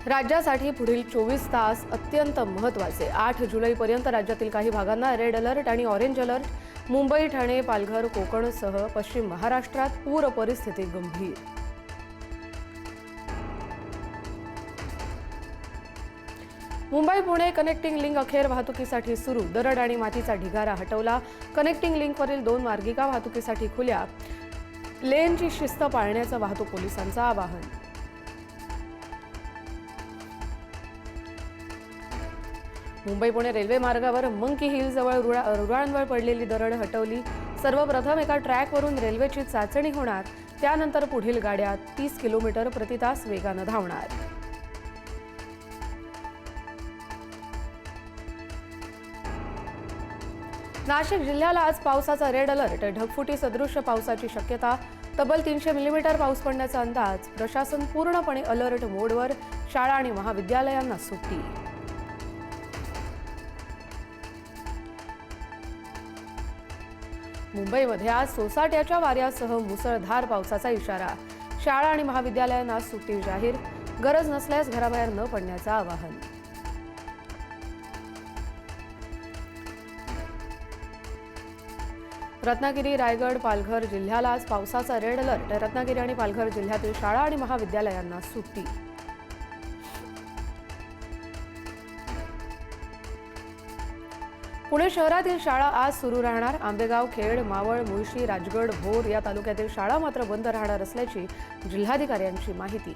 राज्यासाठी पुढील 24 तास अत्यंत महत्त्वाचे। 8 जुलैपर्यंत राज्यातील काही भागांना रेड अलर्ट आणि ऑरेंज अलर्ट। मुंबई, ठाणे, पालघर, कोकणसह पश्चिम महाराष्ट्रात पूर परिस्थिती गंभीर। मुंबई पुणे कनेक्टिंग लिंक अखेर वाहतुकीसाठी सुरू। दरड आणि मातीचा ढिगारा हटवला। कनेक्टिंग लिंकवरील 2 मार्गिका वाहतुकीसाठी खुल्या। लेनची शिस्त पाळण्याचं वाहतूक पोलिसांचं आवाहन। मुंबई पुणे रेल्वे मार्गावर मंकी हिल जवळ रुळांवर पडलेली दरड हटवली। सर्वप्रथम एका ट्रॅकवरून रेल्वेची चाचणी होणार, त्यानंतर पुढील गाड्या 30 किलोमीटर प्रति तास वेगाने धावणार। नाशिक जिल्ह्याला आज पावसाचा रेड अलर्ट। ढगफुटी सदृश्य पावसाची शक्यता। तब्बल 300 मिलीमीटर पाऊस पडण्याचा अंदाज। प्रशासन पूर्णपणे अलर्ट मोडवर। शाळा आणि महाविद्यालयांना सुट्टी। मुंबईमध्ये आज सोसाट्याच्या वाऱ्यासह मुसळधार पावसाचा इशारा। शाळा आणि महाविद्यालयांना सुट्टी जाहीर। गरज नसल्यास घराबाहेर न पडण्याचं आवाहन। रत्नागिरी, रायगड, पालघर जिल्ह्याला आज पावसाचा रेड अलर्ट। रत्नागिरी आणि पालघर जिल्ह्यातील शाळा आणि महाविद्यालयांना सुट्टी। पुणे शहरातील शाळा आज सुरू राहणार। आंबेगाव, खेड, मावळ, मुळशी, राजगड, भोर या तालुक्यातील शाळा मात्र बंद राहणार असल्याची जिल्हाधिकाऱ्यांची माहिती।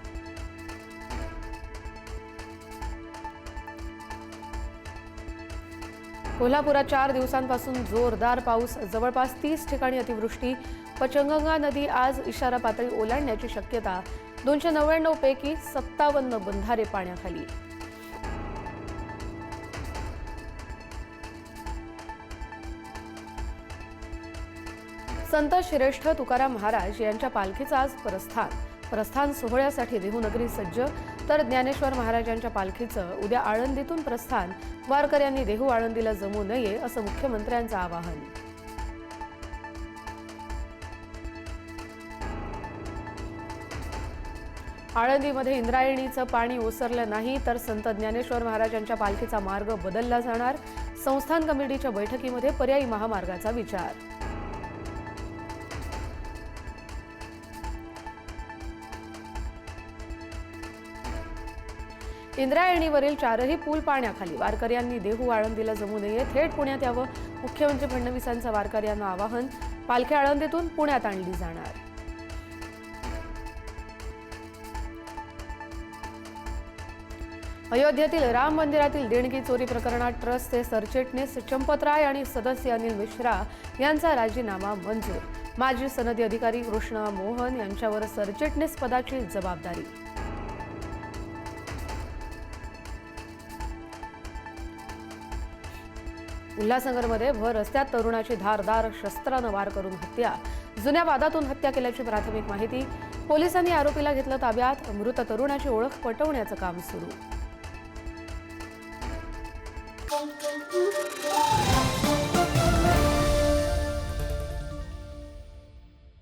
कोल्हापुरात 4 दिवसांपासून जोरदार पाऊस। जवळपास 30 ठिकाणी अतिवृष्टी। पंचगंगा नदी आज इशारा पातळी ओलांडण्याची शक्यता। 299 पैकी 57 बंधारे पाण्याखाली। संत श्रेष्ठ तुकाराम महाराज यांच्या पालखीचं आज प्रस्थान सोहळ्यासाठी देहूनगरी सज्ज। तर ज्ञानेश्वर महाराजांच्या पालखीचं उद्या आळंदीतून प्रस्थान। वारकऱ्यांनी देहू आळंदीला जमू नये असं मुख्यमंत्र्यांचं आवाहन। आळंदीमध्ये इंद्रायणीचं पाणी ओसरलं नाही तर संत ज्ञानेश्वर महाराजांच्या पालखीचा मार्ग बदलला जाणार। संस्थान कमिटीच्या बैठकीमध्ये पर्यायी महामार्गाचा विचार। इंद्रायणीवरील 4ही पूल पाण्याखाली। वारकऱ्यांनी देहू आळंदीला जमू नये, थेट पुण्यात यावं। मुख्यमंत्री फडणवीसांचं वारकऱ्यांना आवाहन। पालखी आळंदीतून पुण्यात आणली जाणार। अयोध्येतील राम मंदिरातील देणगी चोरी प्रकरणात ट्रस्टचे सरचिटणीस चंपतराय आणि सदस्य अनिल मिश्रा यांचा राजीनामा मंजूर। माजी सनदी अधिकारी कृष्णा मोहन यांच्यावर सरचिटणीस पदाची जबाबदारी। उल्हासनगरमध्ये भर रस्त्यात तरुणाची धारदार शस्त्रानं वार करून हत्या। जुन्या वादातून हत्या केल्याची प्राथमिक माहिती। पोलिसांनी आरोपीला घेतलं ताब्यात। मृत तरुणाची ओळख पटवण्याचं काम सुरू।